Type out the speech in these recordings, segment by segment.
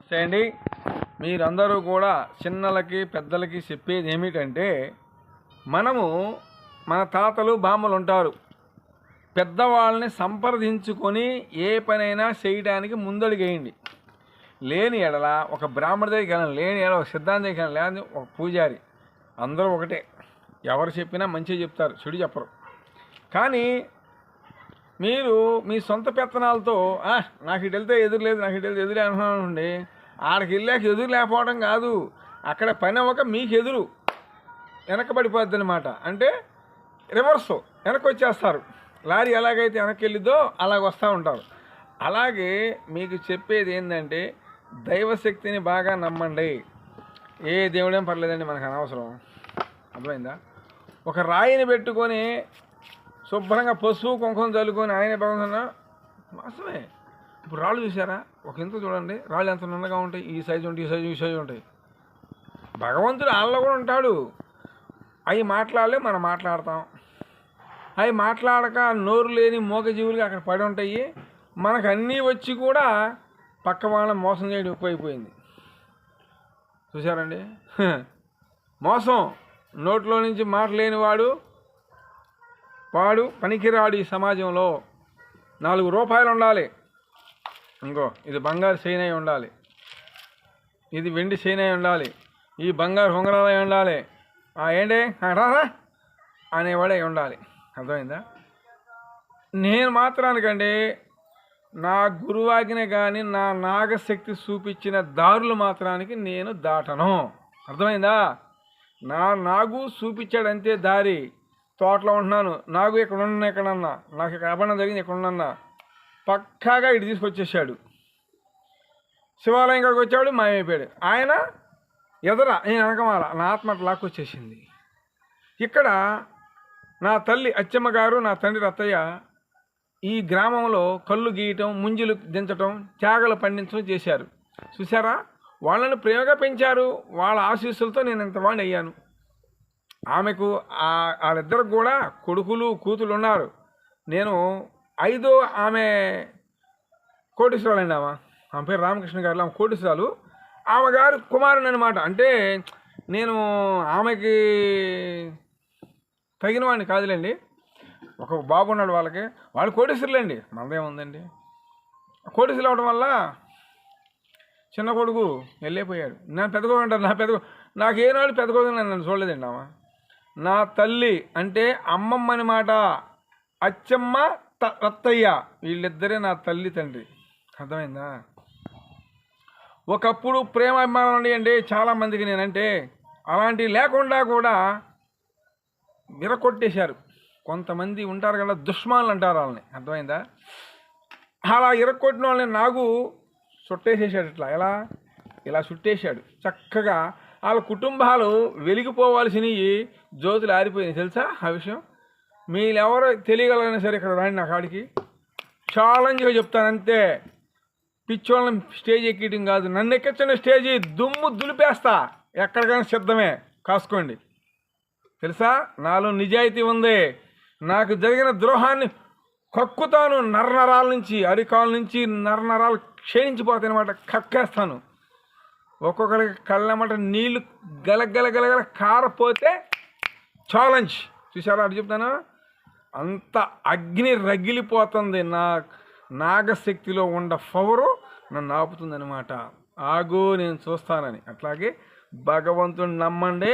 చేయండి. మీరందరూ కూడా చిన్నలకి పెద్దలకి చెప్పేది ఏమిటంటే, మనము మన తాతలు బామ్మలు ఉంటారు, పెద్దవాళ్ళని సంప్రదించుకొని ఏ పనైనా చేయడానికి ముందడుగేయండి. లేని ఎడల ఒక బ్రాహ్మణ దగ్గరికి వెళ్ళండి, లేని ఎడల ఒక సిద్ధాంత దగ్గరికి వెళ్ళండి, లేదా ఒక పూజారి, అందరూ ఒకటే. ఎవరు చెప్పినా మంచిగా చెప్తారు, చెడు చెప్పరు. కానీ మీరు మీ సొంత పెత్తనాలతో నాకు ఇటు వెళ్తే ఎదురు లేదు, నాకు ఇటు వెళ్తే ఎదురే అనుకోండి. ఆడికి వెళ్ళాక ఎదురు లేకపోవడం కాదు, అక్కడ పని అవ్వక మీకు ఎదురు వెనకబడిపోద్ది అనమాట. అంటే రివర్సు వెనక్కి వచ్చేస్తారు. లారీ ఎలాగైతే వెనక్కి వెళ్ళిద్దో అలాగ వస్తూ ఉంటారు. అలాగే మీకు చెప్పేది ఏంటంటే, దైవశక్తిని బాగా నమ్మండి. ఏ దేవుడేం పర్లేదండి, మనకు అనవసరం. అర్థమైందా? ఒక రాయిని పెట్టుకొని శుభ్రంగా పసుపు కుంకుమ చల్లుకొని ఆయన భగవంతున్నా మాసమే. ఇప్పుడు రాళ్ళు చూసారా? ఒక ఇంత చూడండి, రాళ్ళు ఎంత నున్నగా ఉంటాయి, ఈ సైజు ఉంటాయి, ఈ సైజు ఈ సైజు ఉంటాయి. భగవంతుడు వాళ్ళలో కూడా ఉంటాడు. అవి మాట్లాడలే, మనం మాట్లాడతాం. అవి మాట్లాడక నోరు లేని మూగజీవులుగా అక్కడ పడి ఉంటాయి. మనకు అన్నీ వచ్చి కూడా పక్క వాళ్ళని మోసం చేయడం ఎక్కువైపోయింది. చూసారండి? మోసం. నోట్లో నుంచి మాట లేనివాడు వాడు పనికిరాడు. ఈ సమాజంలో 4 రూపాయలు ఉండాలి, ఇంకో ఇది బంగారు చైన్ అయి ఉండాలి, ఇది వెండి చైన్ అయి ఉండాలి, ఈ బంగారు ఉంగరాలు అయి ఉండాలి, ఏంటి రారా అనేవాడే ఉండాలి. అర్థమైందా? నేను మాత్రానికండి నా గురువాజ్ఞ కానీ నా నాగశక్తి చూపించిన దారులు మాత్రానికి నేను దాటను. అర్థమైందా? నా నాగు చూపించాడంతే దారి. తోటలో ఉంటున్నాను, నాగు ఇక్కడ ఉన్నా, ఎక్కడన్నా నాకు ఇక్కడ అపణం జరిగింది, ఎక్కడున్నా పక్కాగా ఇటు తీసుకొచ్చేసాడు. శివాలయం కాడికి వచ్చాడు, మాయమైపోయాడు. ఆయన ఎదరా, నేను వెనకమాల, నా ఆత్మ లాక్కొచ్చేసింది. ఇక్కడ నా తల్లి అచ్చమ్మ గారు, నా తండ్రి రత్తయ్య ఈ గ్రామంలో కళ్ళు గీయటం, ముంజులు దించటం, త్యాగలు పండించడం చేశారు. చూసారా? వాళ్ళని ప్రేమగా పెంచారు. వాళ్ళ ఆశీస్సులతో నేను ఇంతవాడిని అయ్యాను. ఆమెకు వాళ్ళిద్దరికి కూడా కొడుకులు కూతులు ఉన్నారు. నేను 5వ ఆమె కోటీశ్వరాలు అండి. ఆమె పేరు రామకృష్ణ గారు, ఆమె కోటీశ్వరాలు. ఆమె గారు కుమారుని అనమాట. అంటే నేను ఆమెకి తగిన వాడిని కాదులేండి. ఒక బాబు ఉన్నాడు వాళ్ళకి, వాళ్ళు కోటీశ్వరులేండి, మనదేముందండి. కోటీశ్వరులు అవడం వల్ల చిన్న కొడుకు వెళ్ళిపోయాడు. నేను పెద్దగోడు అంటారు, నాకు ఏనాడు పెద్దగోడు నన్ను చూడలేదండి. నా తల్లి అంటే అమ్మమ్మ అనమాట. అచ్చమ్మ రత్తయ్య వీళ్ళిద్దరే నా తల్లి తండ్రి. అర్థమైందా? ఒకప్పుడు ప్రేమ అభిమానం అండి చాలామందికి. నేనంటే అలాంటివి లేకుండా కూడా విరకొట్టేశారు. కొంతమంది ఉంటారు కదా, దుష్మానులు అంటారు వాళ్ళని. అర్థమైందా? అలా ఇరక్కొట్టిన వాళ్ళని నాగు చుట్టేసేసాడు. ఇలా చుట్టేశాడు. చక్కగా వాళ్ళ కుటుంబాలు వెలిగిపోవాల్సినవి జ్యోతులు ఆరిపోయినాయి. తెలుసా ఆ విషయం? మీరెవరో తెలియగలరైనా సరే ఇక్కడ రాండి నా కాడికి, ఛాలెంజ్గా చెప్తానంతే. పిచ్చోళ్ళని స్టేజ్ ఎక్కడం కాదు, నన్ను ఎక్కించిన స్టేజీ దుమ్ము దులిపేస్తా. ఎక్కడికైనా సిద్ధమే, కాసుకోండి. తెలుసా? నాలో నిజాయితీ ఉంది. నాకు జరిగిన ద్రోహాన్ని కక్కుతాను. నరనరాల నుంచి, అరికాల నుంచి నరనరాలు క్షీణించిపోతాయి అనమాట. కక్కేస్తాను. ఒక్కొక్కరికి కళ్ళమాట నీళ్లు గలగలగలగల కారపోతే ఛాలెంజ్. చూసారా? అటు చెప్తాను. అంత అగ్ని రగిలిపోతుంది. నాగశక్తిలో ఉన్న పవరు నన్ను ఆపుతుందనమాట. ఆగు, నేను చూస్తానని. అట్లాగే భగవంతుని నమ్మండి.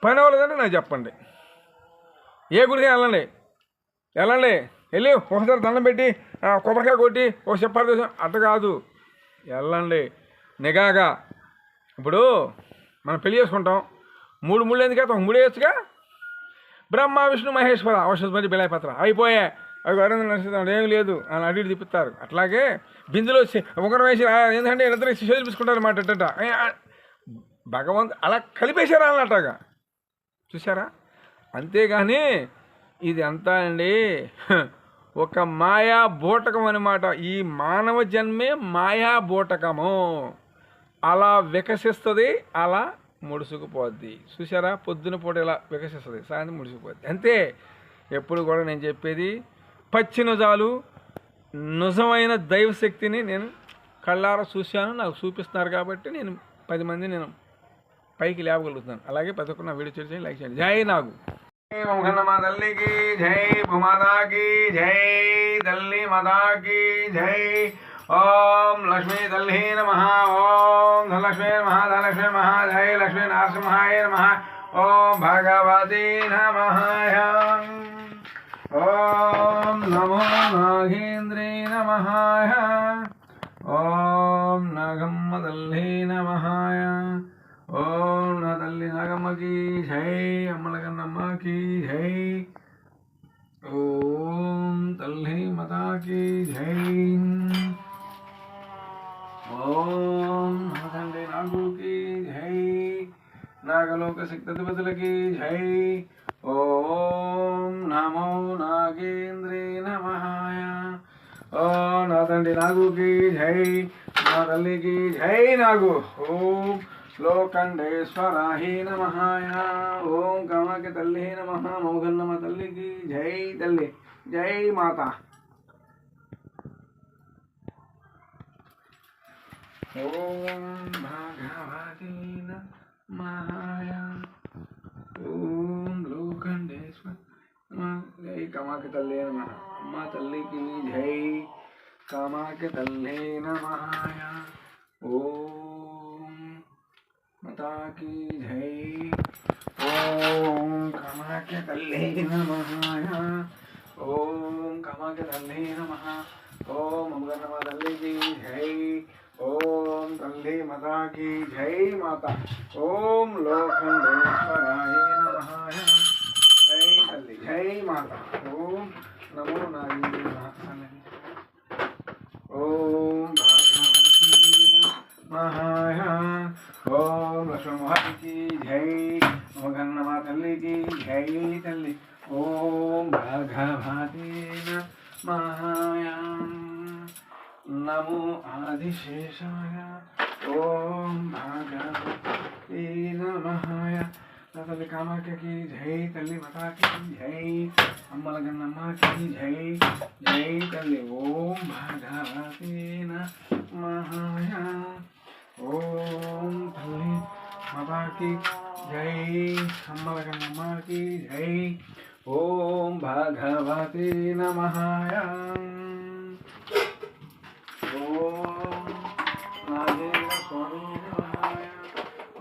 పని అవ్వలేదంటే నాకు చెప్పండి. ఏ గుడికి వెళ్ళండి, వెళ్ళి ఒకసారి దండం పెట్టి కొబ్బరికాయ కొట్టి ఒక చెప్పారు అట్ట కాదు, వెళ్ళండి నిఘాగా. ఇప్పుడు మనం పెళ్లి చేసుకుంటాం, 3 ముళ్ళు ఎందుకైతే ఒక 3 వేయచ్చుగా. బ్రహ్మ విష్ణు మహేశ్వర ఔషధి బిళాపత్ర అయిపోయా, అవి అరవింద ఏమి లేదు అని అటు ఇటు తిప్పుతారు. అట్లాగే బిందులో ఒకరు వేసి ఏంటంటే ఇద్దరు శిష్యులు చూపించుకుంటారు అన్నమాట. భగవంతు అలా కలిపేశారా అన్నట్టుగా. చూసారా? అంతేగాని ఇది అంతా అండి ఒక మాయా బూటకం అనమాట. ఈ మానవ జన్మే మాయా బూటకము. అలా వికసిస్తుంది, అలా ముడుసుకుపోద్ది. చూసారా? పొద్దున పూట ఇలా వికసిస్తుంది, సాయంత్రం ముడుసుకుపోద్ది. అంతే. ఎప్పుడు కూడా నేను చెప్పేది పచ్చి నిజాలు, నిజమైన దైవశక్తిని నేను కళ్ళారా చూశాను, నాకు చూపిస్తున్నారు కాబట్టి నేను 10 మంది నేను పైకి లేవగలుగుతున్నాను. అలాగే ప్రతి ఒక్కరు నా వీడియో చేసి లైక్ చేయండి. జై నాగు. మా తల్లికి జై, భూమాతాకి జై, తల్లి మాతాకి జై. ఓం లక్ష్మీ తల్లి నమః. ఓం ధనలక్ష్మీ నమః. ధనలక్ష్మీ నమః. జై లక్ష్మీ నరసింహాయ నమః. ఓం భగవతి నమః. ఓం నమో నాగేంద్రే నమః. ఓం నాగమ్మ తల్లి నమః. ఓం నా తల్లి నాగమ్మకి జై, అమ్మలగన్నమ్మకి జై. ఓం తల్లి మాతాకి జై. ఓం నా తండ్రి నాగుకి జై, నాగలోక శక్తిపతులకి జై. ఓం నమో నాగేంద్రే నమః. ఓం నా తండ్రి నాగుకి జై, నా తల్లికి జై నాగు. ఓం లోకండేశ్వరాహి నమః. ఓం కామాఖ్య తల్లి నమః. మోగన్నమ్మ తల్లికి జై. తల్లి జై మాత. ఓం భగవతి నమః. ఓం లోకండేశ్వర జై. కామాఖ్య తల్లి నమః. అమ్మ తల్లికి జై. కామాఖ్య తల్లి నమః. ఓం మాతాకి జై. ఓం కామాఖ్య తల్లి నమః. ఓం కామాఖ్య తల్లి నమః. ఓం అమ్మగన్నమ్మ తల్లికి జై. ఓం తల్లి మాతాకి జై మాత. ఓం లోకండేశ్వరాయ నమః. జై తల్లి జై మాత. ఓం నమో నారాయణ. ఓం భగవతి నమః. ఓం లక్ష్మీకి జై, అమ్మగన్నమ్మ తల్లికి జై. తల్లి ఓం భగవతి నమః. నమో ఆదిశేషాయ. ఓం భగవతి నమః. తల్లి కామాఖ్యకి జై. తల్లి మాతాకి జై, అమ్మలగన్నమ్మకి జై. జై తల్లి. ఓం భగవతి నమః. ఓం తల్లి మాతాకి జై, అమ్మలగన్నమ్మకి జై. ఓం భగవతి నమః. ఓం నాగేంద్ర స్వామి నమః.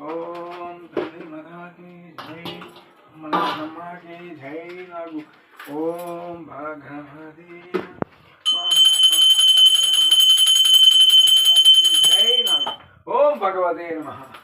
ఓం తల్లి మాతాకి జై, అమ్మలగన్నమ్మకి జై నాగు. ఓం భగవతి జై నాగు. ఓం భగవతే నమః.